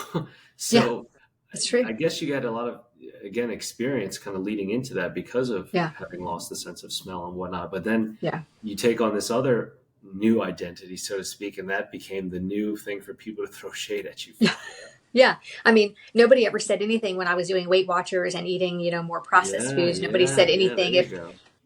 So that's true. I guess you got a lot of, again, experience kind of leading into that because of having lost the sense of smell and whatnot. But then you take on this other new identity, so to speak, and that became the new thing for people to throw shade at you for. Yeah. I mean, nobody ever said anything when I was doing Weight Watchers and eating, more processed foods. Nobody said anything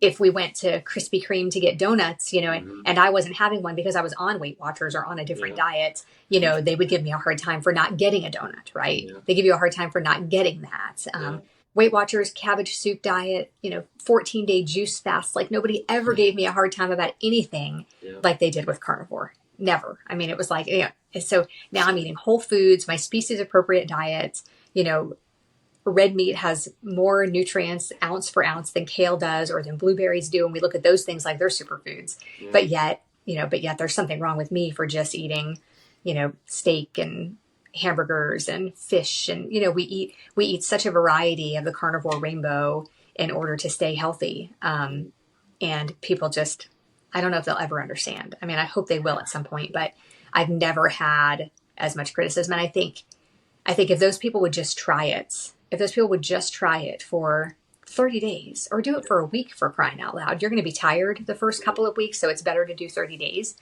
if we went to Krispy Kreme to get donuts, and I wasn't having one because I was on Weight Watchers or on a different diet, they would give me a hard time for not getting a donut, right? Yeah. They give you a hard time for not getting that. Weight Watchers, cabbage soup diet, 14-day juice fast. Like, nobody ever gave me a hard time about anything like they did with carnivore. Never. I mean, it was like, so now I'm eating whole foods, my species appropriate diet. Red meat has more nutrients ounce for ounce than kale does or than blueberries do. And we look at those things like they're superfoods, but yet there's something wrong with me for just eating, steak and hamburgers and fish. And, we eat such a variety of the carnivore rainbow in order to stay healthy. And people just, I don't know if they'll ever understand. I mean, I hope they will at some point, but I've never had as much criticism. And I think if those people would just try it, for 30 days or do it for a week, for crying out loud, you're going to be tired the first couple of weeks. So it's better to do 30 days,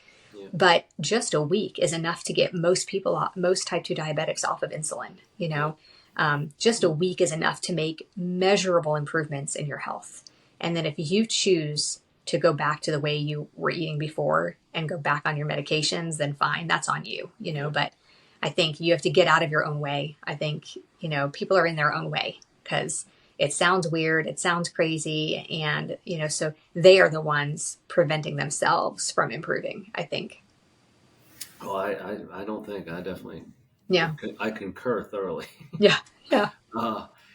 but just a week is enough to get most type 2 diabetics off of insulin. Just a week is enough to make measurable improvements in your health. And then if you choose to go back to the way you were eating before and go back on your medications, then fine, that's on you, but I think you have to get out of your own way. I think, people are in their own way because it sounds weird. It sounds crazy. And, so they are the ones preventing themselves from improving, I think. Oh, I don't think. I definitely. Yeah. I concur thoroughly. Yeah. Yeah.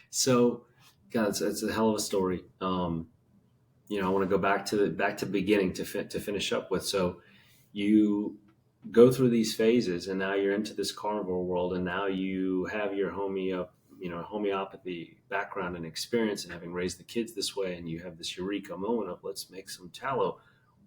So, God, it's a hell of a story. I want to go back to beginning to finish up with. So, you go through these phases, and now you're into this carnivore world, and now you have your homeopathy background and experience, and having raised the kids this way, and you have this eureka moment of let's make some tallow.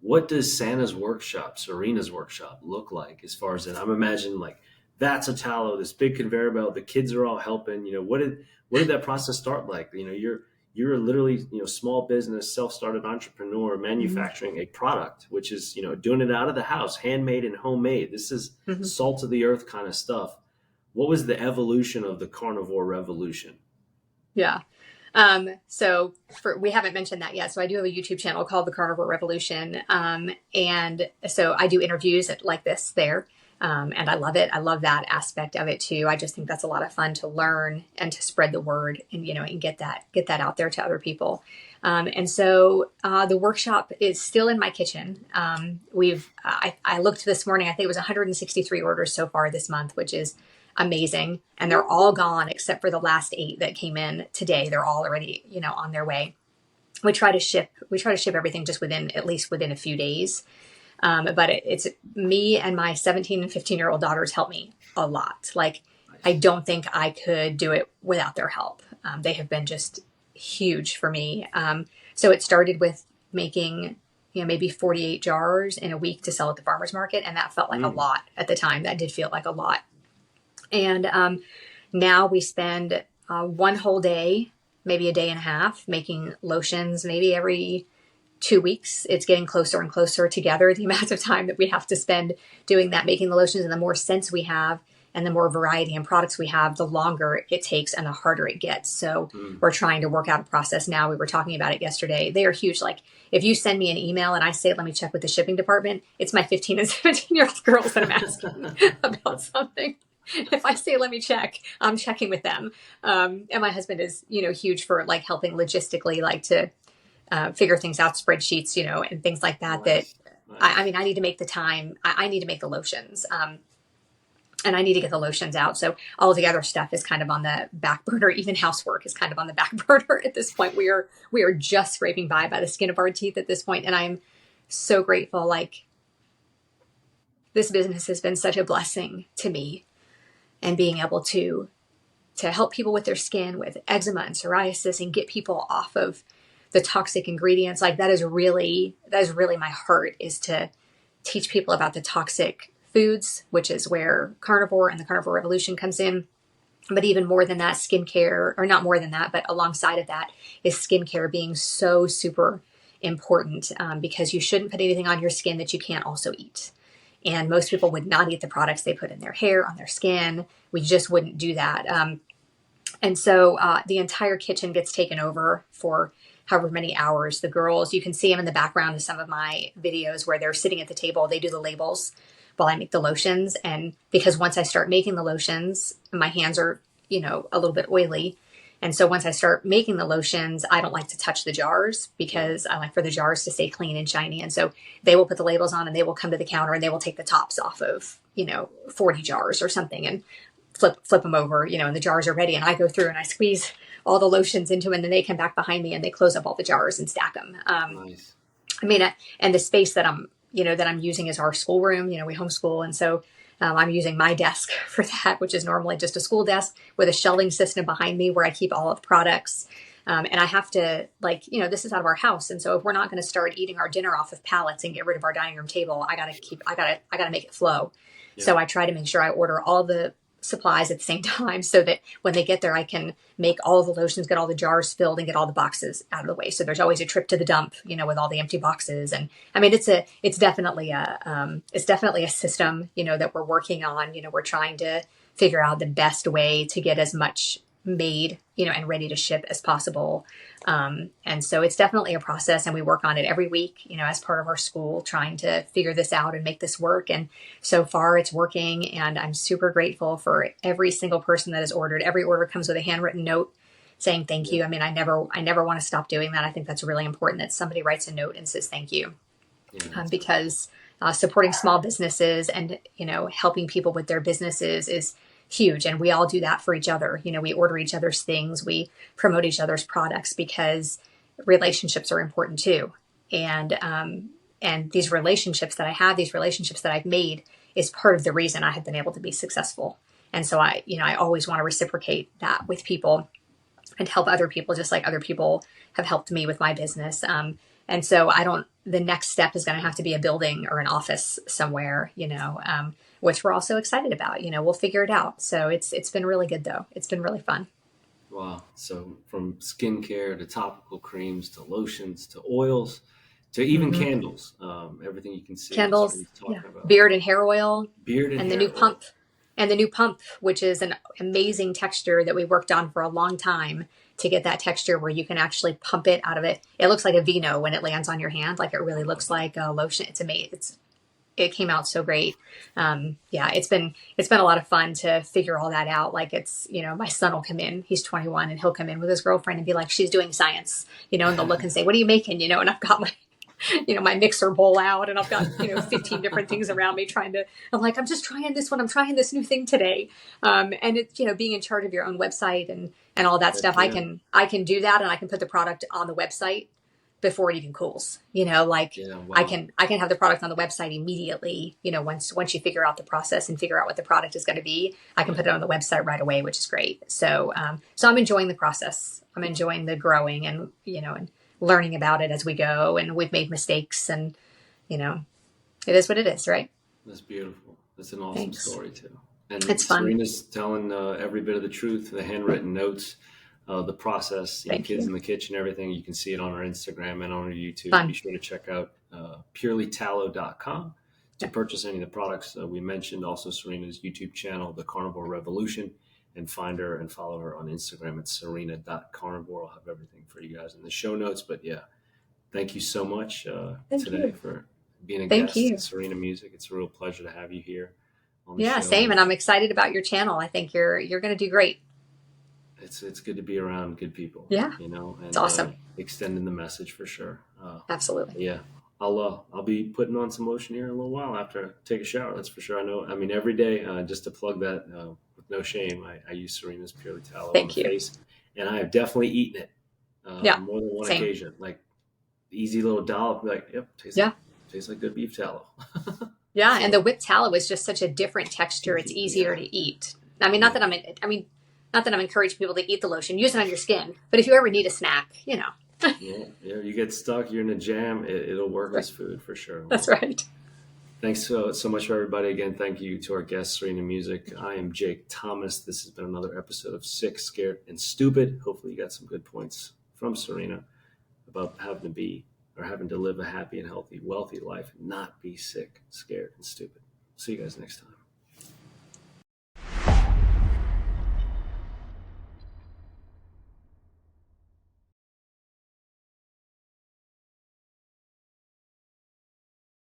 What does Santa's workshop, Serena's workshop, look like as far as that? I'm imagining like that's a tallow, this big conveyor belt. The kids are all helping. What did that process start like? You're literally, small business, self-started entrepreneur manufacturing a product, which is, doing it out of the house, handmade and homemade. This is salt of the earth kind of stuff. What was the evolution of the Carnivore Revolution? Yeah. So we haven't mentioned that yet. So I do have a YouTube channel called the Carnivore Revolution. And so I do interviews like this there. And I love it. I love that aspect of it too. I just think that's a lot of fun to learn and to spread the word and, and get that out there to other people. And so, the workshop is still in my kitchen. I looked this morning, I think it was 163 orders so far this month, which is amazing. And they're all gone except for the last 8 that came in today. They're all already, on their way. We try to ship everything just at least within a few days. But it's me and my 17 and 15-year-old daughters help me a lot. Like, I don't think I could do it without their help. They have been just huge for me. So it started with making, maybe 48 jars in a week to sell at the farmer's market. And that felt like a lot at the time. That did feel like a lot. And now we spend one whole day, maybe a day and a half, making lotions, maybe every 2 weeks. It's getting closer and closer together, the amount of time that we have to spend doing that, making the lotions. And the more scents we have and the more variety and products we have, the longer it takes and the harder it gets. So we're trying to work out a process now. We were talking about it yesterday. They are huge. Like, if you send me an email and I say, let me check with the shipping department, it's my 15 and 17-year-old girls that I'm asking about something. If I say, let me check, I'm checking with them. And my husband is, huge for like helping logistically, like to figure things out, spreadsheets, and things like that. Nice. I need to make the time. I need to make the lotions. And I need to get the lotions out. So all of the other stuff is kind of on the back burner. Even housework is kind of on the back burner at this point. We are just scraping by the skin of our teeth at this point. And I'm so grateful. Like, this business has been such a blessing to me, and being able to help people with their skin, with eczema and psoriasis, and get people off of the toxic ingredients. Like, that is really my heart, is to teach people about the toxic foods, which is where carnivore and the Carnivore Revolution comes in. But even more than that, skincare, or not more than that, but alongside of that is skincare being so super important, because you shouldn't put anything on your skin that you can't also eat. And most people would not eat the products they put in their hair, on their skin. We just wouldn't do that. And so the entire kitchen gets taken over for however many hours. The girls, you can see them in the background of some of my videos where they're sitting at the table. They do the labels while I make the lotions. And because once I start making the lotions, my hands are, a little bit oily. And so once I start making the lotions, I don't like to touch the jars, because I like for the jars to stay clean and shiny. And so they will put the labels on, and they will come to the counter, and they will take the tops off of, 40 jars or something, and flip them over, and the jars are ready. And I go through and I squeeze all the lotions into them, and then they come back behind me and they close up all the jars and stack them. Nice. And the space that I'm using is our schoolroom. We homeschool. And so I'm using my desk for that, which is normally just a school desk with a shelving system behind me where I keep all of the products. And I have to, this is out of our house. And so if we're not going to start eating our dinner off of pallets and get rid of our dining room table, I gotta make it flow. Yeah. So I try to make sure I order all the supplies at the same time, so that when they get there, I can make all the lotions, get all the jars filled, and get all the boxes out of the way. So there's always a trip to the dump, with all the empty boxes. And it's definitely a system, that we're working on. We're trying to figure out the best way to get as much made, and ready to ship as possible. And so it's definitely a process, and we work on it every week, as part of our school, trying to figure this out and make this work. And so far it's working, and I'm super grateful for every single person that has ordered. Every order comes with a handwritten note saying thank you. I never want to stop doing that. I think that's really important, that somebody writes a note and says thank you. Because supporting small businesses and, helping people with their businesses is huge. And we all do that for each other. We order each other's things. We promote each other's products, because relationships are important too. And and these relationships that I have, these relationships that I've made, is part of the reason I have been able to be successful. And so I always want to reciprocate that with people and help other people, just like other people have helped me with my business. And so the next step is going to have to be a building or an office somewhere, which we're also excited about. We'll figure it out. So it's been really good though. It's been really fun. Wow. So from skincare to topical creams to lotions to oils to even candles, everything you can see. Candles, Talking about. beard and hair oil, Beard and the hair new oil. pump, and the new pump, which is an amazing texture that we worked on for a long time to get that texture where you can actually pump it out of it. It looks like a vino when it lands on your hand. Like it really looks like a lotion. It's amazing. It came out so great. It's been a lot of fun to figure all that out. Like my son will come in, he's 21, and he'll come in with his girlfriend and be like, she's doing science, and they'll look and say, what are you making? And I've got my, my mixer bowl out, and I've got, 15 different things around me I'm like, I'm just trying this one. I'm trying this new thing today. And it's, being in charge of your own website and all that stuff. Yeah. I can do that, and I can put the product on the website before it even cools, Wow. I can have the product on the website immediately, once you figure out the process and figure out what the product is going to be, I can put it on the website right away, which is great. So, I'm enjoying the process. I'm enjoying the growing and, and learning about it as we go. And we've made mistakes, and, it is what it is, right? That's beautiful. That's an awesome story too. And it's fun. Serena's telling every bit of the truth, the handwritten notes, the process, kids in the kitchen, everything. You can see it on our Instagram and on our YouTube. Fun. Be sure to check out purelytallow.com to purchase any of the products we mentioned. Also, Serena's YouTube channel, The Carnivore Revolution, and find her and follow her on Instagram at serena.carnivore. I'll have everything for you guys in the show notes. But yeah, thank you so much today for being a guest at Serena Musick. It's a real pleasure to have you here on the show. Same. And I'm excited about your channel. I think you're going to do great. It's good to be around good people. Yeah. And it's awesome. Extending the message for sure. Absolutely. Yeah. I'll be putting on some lotion here in a little while after I take a shower. That's for sure. I know. I mean, every day, just to plug that with no shame, I use Serena's Purely Tallow on the face, and I have definitely eaten it more than one occasion. Like easy little dollop, like tastes like good beef tallow. Yeah, and the whipped tallow is just such a different texture. It's easier to eat. I mean, not that I'm encouraging people to eat the lotion. Use it on your skin. But if you ever need a snack, yeah, you get stuck, you're in a jam, it'll work as food for sure. That's right. Thanks so much for everybody. Again, thank you to our guest, Serena Musick. I am Jake Thomas. This has been another episode of Sick, Scared, and Stupid. Hopefully you got some good points from Serena about having to live a happy and healthy, wealthy life and not be sick, scared, and stupid. See you guys next time.